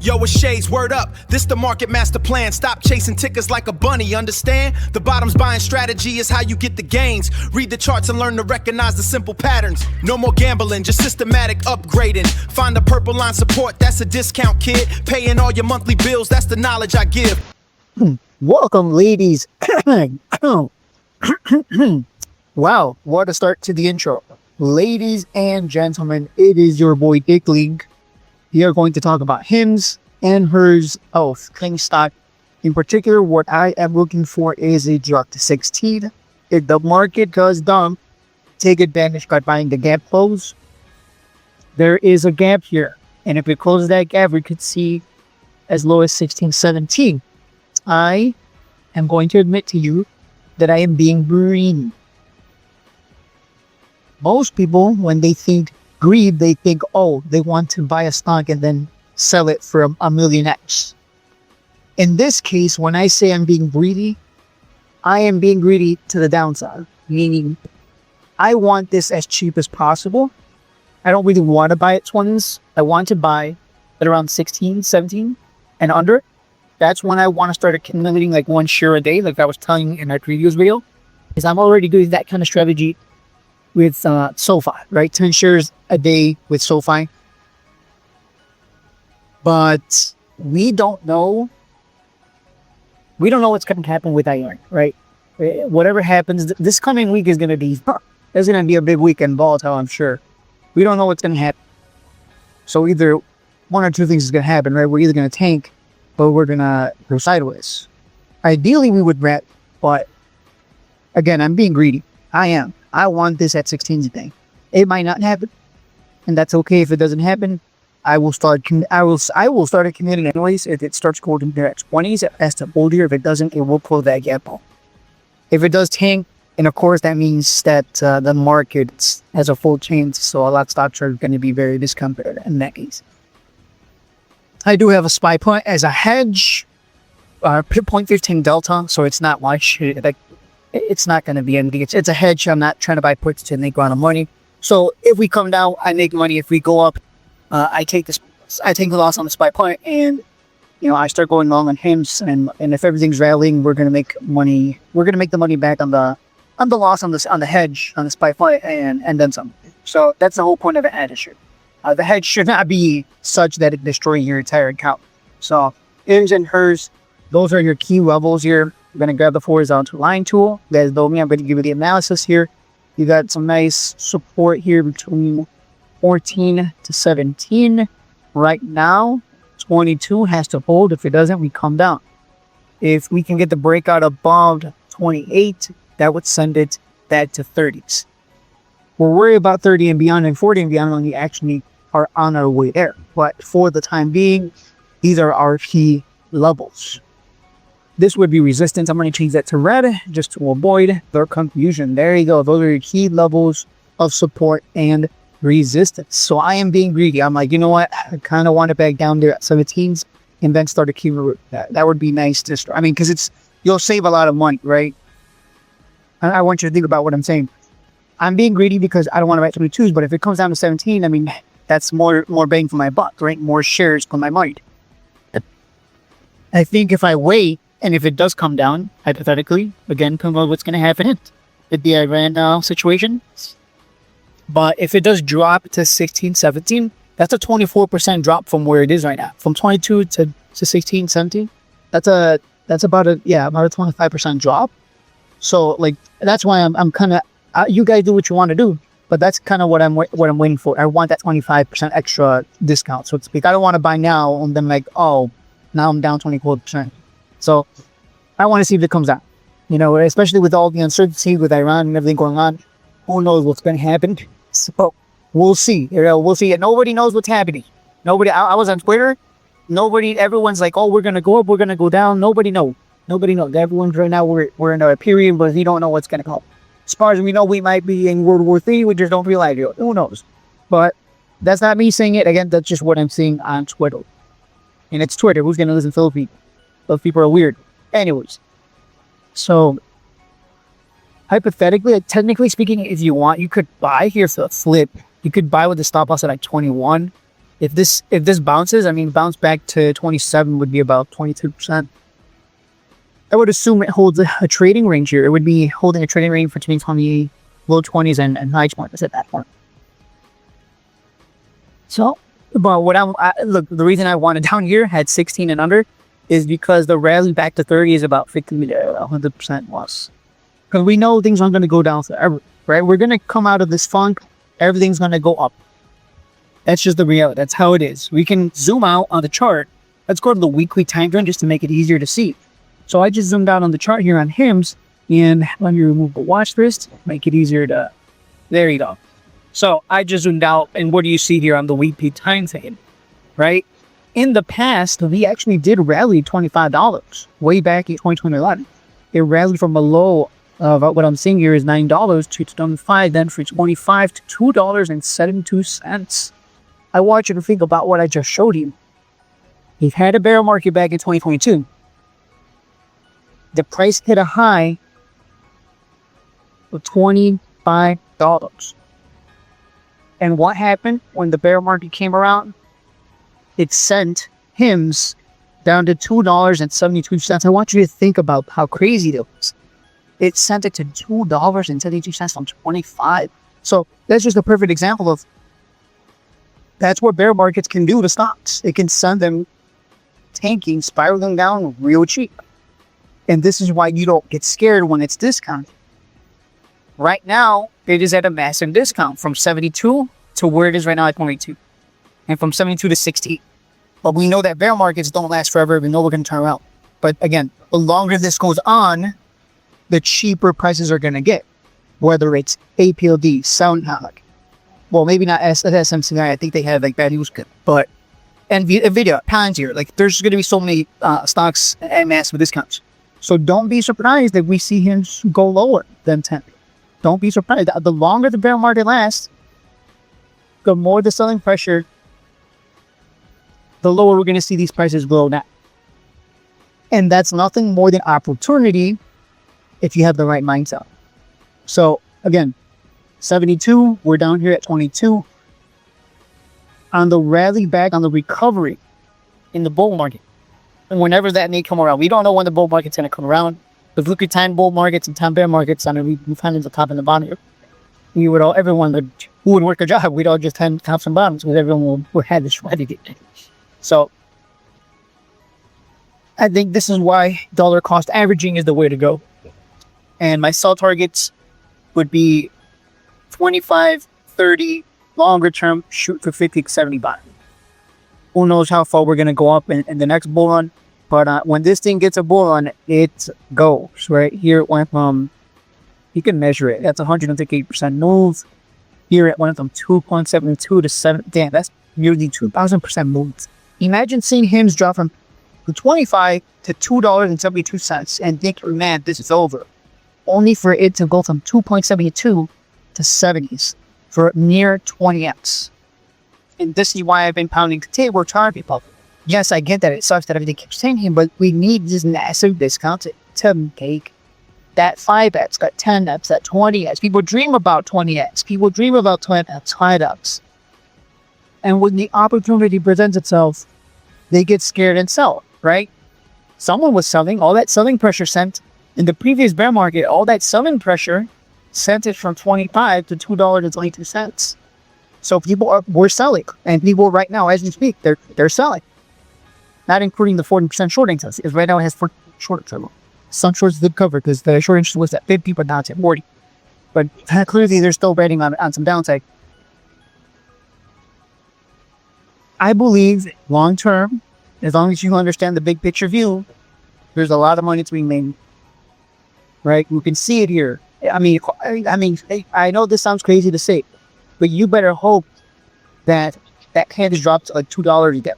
Yo, it's Shades, word up. This the market master plan. Stop chasing tickers like a bunny, understand? The bottom's buying strategy is how you get the gains. Read the charts and learn to recognize the simple patterns. No more gambling, just systematic upgrading. Find the purple line support, that's a discount, kid. Paying all your monthly bills, that's the knowledge I give. Welcome, ladies. Wow, what a start to the intro. Ladies and gentlemen, it is your boy Dickling. We are going to talk about HIMS and HERS of King stock. In particular, what I am looking for is a drop to 16. If the market does dump, take advantage by buying the gap close. There is a gap here, and if it closes that gap, we could see as low as 16, 17. I am going to admit to you that I am being greedy. Most people, when they think greed, they think, oh, they want to buy a stock and then sell it for a million X. In this case, when I say I'm being greedy, I am being greedy to the downside. Meaning, I want this as cheap as possible. I don't really want to buy at 20s. I want to buy at around 16, 17 and under. That's when I want to start accumulating like one share a day, like I was telling you in our previous video. Because I'm already doing that kind of strategy with SoFi, right? 10 shares a day with SoFi. But we don't know what's going to happen with IR, right? Whatever happens, this coming week is going to be, there's going to be a big week in volatile, I'm sure. We don't know what's going to happen. So either one or two things is going to happen, right? We're either going to tank, or we're going to go sideways. Ideally, we would rat, but again, I'm being greedy. I am. I want this at 16 today. It might not happen, and that's okay if it doesn't happen. I will start accumulating anyways. If it starts going there at 20s, it has to hold here. If it doesn't, it will close that gap out. If it does tank, and of course that means that the market has a full chance, so a lot of stocks are going to be very discounted in that case. I do have a SPY point as a hedge, 0.15 delta, so it's not much. It's not going to be anything. It's a hedge. I'm not trying to buy puts to make a lot of money. So if we come down, I make money. If we go up, I take the loss on the SPY point, and I start going long on HIMS. And if everything's rallying, we're going to make money. We're going to make the money back on the loss on the hedge on the SPY point, and then some. So that's the whole point of an hedge. The hedge should not be such that it destroys your entire account. So HIMS and HERS, those are your key levels here. I'm going to grab the horizontal line tool. You guys know me. I'm going to give you the analysis here. You got some nice support here between 14 to 17. Right now, 22 has to hold. If it doesn't, we come down. If we can get the breakout above 28, that would send it back to 30s. We're worried about 30 and beyond and 40 and beyond when we actually are on our way there. But for the time being, these are our key levels. This would be resistance. I'm going to change that to red just to avoid their confusion. There you go. Those are your key levels of support and resistance. So I am being greedy. I'm like, you know what? I kind of want it back down there at 17s and then start accumulating that. That would be nice to start. I mean, because you'll save a lot of money, right? I want you to think about what I'm saying. I'm being greedy because I don't want to buy 22s, but if it comes down to 17, I mean, that's more bang for my buck, right? More shares for my money. I think if I wait, and if it does come down, hypothetically, again, come on, what's going to happen? It'd be a Iran situation. But if it does drop to 16, 17, that's a 24% drop from where it is right now. From 22 to 16, 17, that's about a 25% drop. So like, that's why I'm kind of, you guys do what you want to do, but that's kind of what I'm waiting for. I want that 25% extra discount, so to speak. I don't want to buy now and then like, oh, now I'm down 24%. So I want to see if it comes out, especially with all the uncertainty with Iran and everything going on. Who knows what's going to happen? So we'll see. We'll see. And nobody knows what's happening. Nobody. I was on Twitter. Everyone's like, oh, we're going to go up. We're going to go down. Nobody knows. Everyone's right now, we're in a period, but we don't know what's going to come. As far as we know, we might be in World War III. We just don't realize it. Who knows? But that's not me saying it. Again, that's just what I'm seeing on Twitter. And it's Twitter. Who's going to listen to those people? Those people are weird. Anyways. So, hypothetically, technically speaking, if you want, you could buy here for a flip. You could buy with the stop loss at like 21. If this bounces, I mean, bounce back to 27 would be about 22%. I would assume it holds a trading range here. It would be holding a trading range between 20 low 20s and high 20s at that point. So, but look, the reason I want it down here had 16 and under is because the rally back to 30 is about 50 to 100% loss. Because we know things aren't going to go down forever, right? We're going to come out of this funk. Everything's going to go up. That's just the reality. That's how it is. We can zoom out on the chart. Let's go to the weekly time frame just to make it easier to see. So I just zoomed out on the chart here on HIMS, and let me remove the watch list, make it easier to, there you go. So I just zoomed out, and what do you see here on the weekly time frame, right? In the past, we actually did rally $25 way back in 2021. It rallied from a low of what I'm seeing here is $9 to 25, then for 25 to $2.72. I want you to think about what I just showed you. We've had a bear market back in 2022. The price hit a high of $25. And what happened when the bear market came around? It sent HIMS down to $2.72. I want you to think about how crazy it was. It sent it to $2.72 from 25. So that's just a perfect example of that's what bear markets can do to stocks. It can send them tanking, spiraling down real cheap. And this is why you don't get scared when it's discounted. Right now, it is at a massive discount from 72 to where it is right now at 22. And from 72 to 60. But we know that bear markets don't last forever. We know we're going to turn around. But again, the longer this goes on, the cheaper prices are going to get. Whether it's APLD, SoundHog. Well, maybe not SMCI. I think they have like bad news. But NVIDIA, Palantir. Like there's going to be so many stocks at massive discounts. So don't be surprised that we see him go lower than 10. Don't be surprised. The longer the bear market lasts, the more the selling pressure, the lower we're going to see these prices go down. And that's nothing more than opportunity if you have the right mindset. So again, 72, we're down here at 22. On the rally back, on the recovery in the bull market. And whenever that may come around, we don't know when the bull market's going to come around. But look at time bull markets and time bear markets, I mean, we find the top and the bottom here. Everyone who would work a job, we'd all just have tops and bottoms because everyone would have this strategy. So I think this is why dollar cost averaging is the way to go. And my sell targets would be 25, 30, longer term, shoot for 50, 70 bottom. Who knows how far we're going to go up in the next bull run. But when this thing gets a bull run, it goes. Right here, it went from, you can measure it. That's 158% move. Here it went from 2.72 to 7. Damn, that's nearly 2,000% move. Imagine seeing HIMS drop from 25 to $2.72 and think, man, this is over. Only for it to go from 2.72 to 70s for near 20x. And this is why I've been pounding the table telling people, yes, I get that it sucks that everything keeps changing, but we need this massive discount to make that 5x, that 10x, that 20x. People dream about 20x. People dream about 20x, 5x. And when the opportunity presents itself, they get scared and sell, right? Someone was selling, all that selling pressure sent in the previous bear market, all that selling pressure sent it from 25 to $2.22. So people were selling, and people right now, as we speak, they're selling. Not including the 40% short interest. Because right now it has 40% short interest. Some shorts did cover because the short interest was at 50, but now it's at 40. But clearly they're still betting on some downside. I believe long term, as long as you understand the big picture view, there's a lot of money to be made. Right? You can see it here. I mean, I know this sounds crazy to say, but you better hope that candy drops to like $2 again.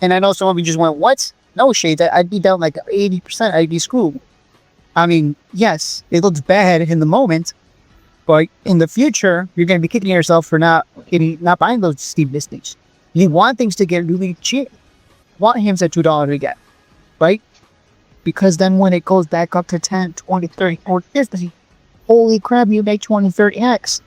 And I know some of you just went, what? No shade, I'd be down like 80%, I'd be screwed. I mean, yes, it looks bad in the moment, but in the future, you're going to be kicking yourself for not buying those steep listings. You want things to get really cheap. You want HIMS at $2 again, right? Because then when it goes back up to 10, 20, 30, 40, 50, holy crap, you make 20, 30x.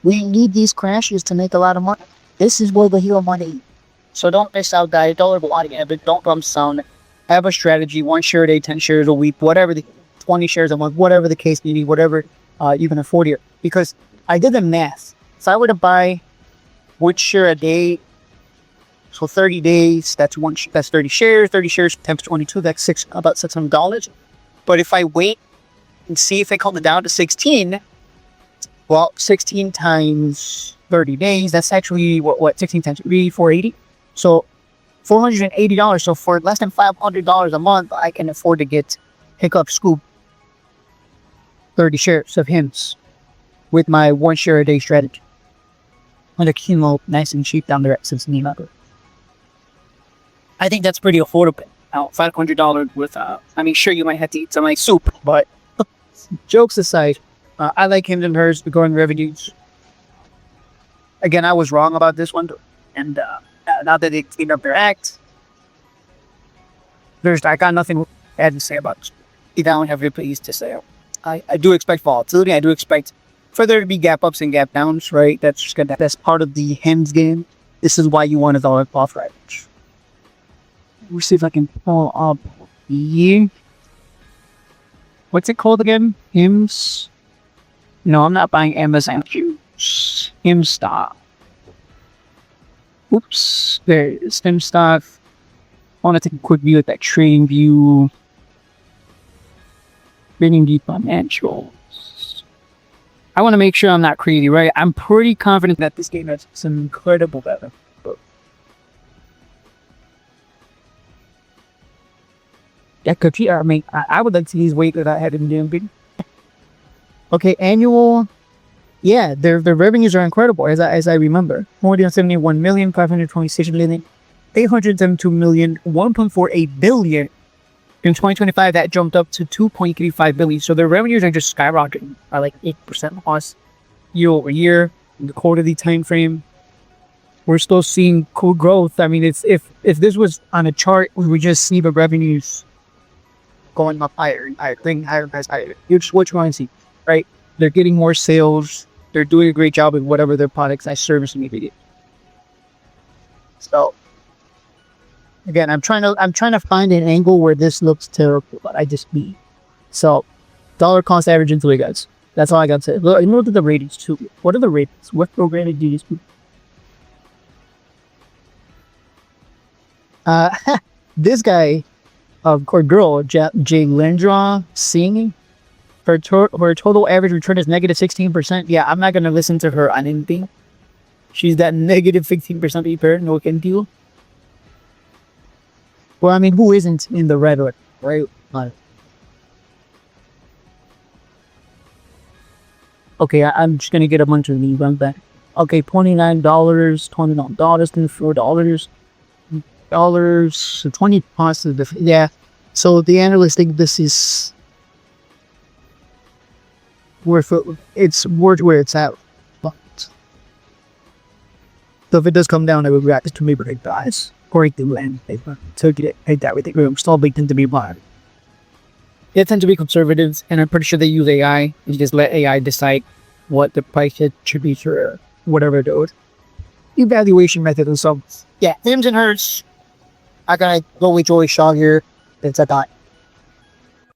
We need these crashes to make a lot of money. This is where the hero money. So don't miss out, guys. Don't overbought it, but don't dumb sound. Have a strategy: 1 share a day, 10 shares a week, whatever 20 shares a month, whatever the case may be, whatever you can afford here. Because I did the math. So I were to buy 1 share a day. So 30 days, that's 30 shares. 30 shares times 22, that's about $600. But if I wait and see if they come down to 16, well, 16 times 30 days, that's actually what 16 times 3, 480. So $480. So for less than $500 a month, I can afford to get Hiccup Scoop 30 shares of HIMS with my 1 share a day strategy. And the chemo nice and cheap down there at Cincinnati. I think that's pretty affordable. Now, $500 with, I mean, sure, you might have to eat some like soup, but jokes aside, I like HIMS and hers, the growing revenues. Again, I was wrong about this one, and now that they cleaned up their act, I got nothing bad to say about it. I don't have replays to say. I do expect volatility. I do expect for there to be gap ups and gap downs, right? That's part of the HIMS game. This is why you want a dollar off range. We'll see if I can pull up here. What's it called again? HIMS? No, I'm not buying Amazon Q's. HIMS stock. Oops. There it is. HIMS stock. I want to take a quick view at that trading view. Trading view financials. I want to make sure I'm not crazy, right? I'm pretty confident that this game has some incredible value. That could be, I mean, I would like to use weight that I had in doing. Okay, annual. Yeah, their revenues are incredible, as I remember. 471 million, 526 million, 872 million, 1.48 billion. In 2025, that jumped up to 2.35 billion. So their revenues are just skyrocketing by like 8% plus year over year in the quarterly time frame. We're still seeing cool growth. I mean, it's if this was on a chart, we would just see the revenues going up higher and higher, higher. Huge switch currency, right? They're getting more sales. They're doing a great job with whatever their products I service and media. So again, I'm trying to find an angle where this looks terrible, but I just be. So dollar cost average into it, guys. That's all I got to say. Look at the ratings too. What are the ratings? What program did you use? This guy, or girl, Jay Lindra Singh, her total average return is negative 16%. Yeah, I'm not gonna listen to her on anything. She's that negative 15% return. No can deal. Well, I mean, who isn't in the red, right? Okay, I'm just gonna get a bunch of these run back. Okay, $29, $24, so 20 positive. Yeah. So the analysts think this is worth where it's at. But so if it does come down, I would react to me break guys. Or it do end paper. So get that with the room. Still big tend to be blind. They tend to be conservatives, and I'm pretty sure they use AI. You just let AI decide what the price should be for whatever it is. Evaluation method and so. Yeah, HIMS and hers. I gotta go with Joey Shaw here. It's a dot.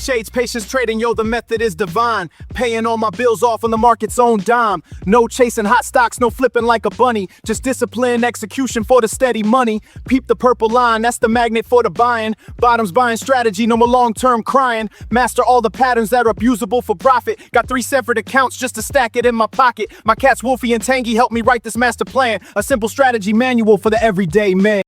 Shades, patience trading, yo, the method is divine. Paying all my bills off on the market's own dime. No chasing hot stocks, no flipping like a bunny. Just discipline, execution for the steady money. Peep the purple line, that's the magnet for the buying. Bottoms buying strategy, no more long-term crying. Master all the patterns that are abusable for profit. Got 3 separate accounts just to stack it in my pocket. My cats Wolfie and Tangy helped me write this master plan. A simple strategy manual for the everyday man.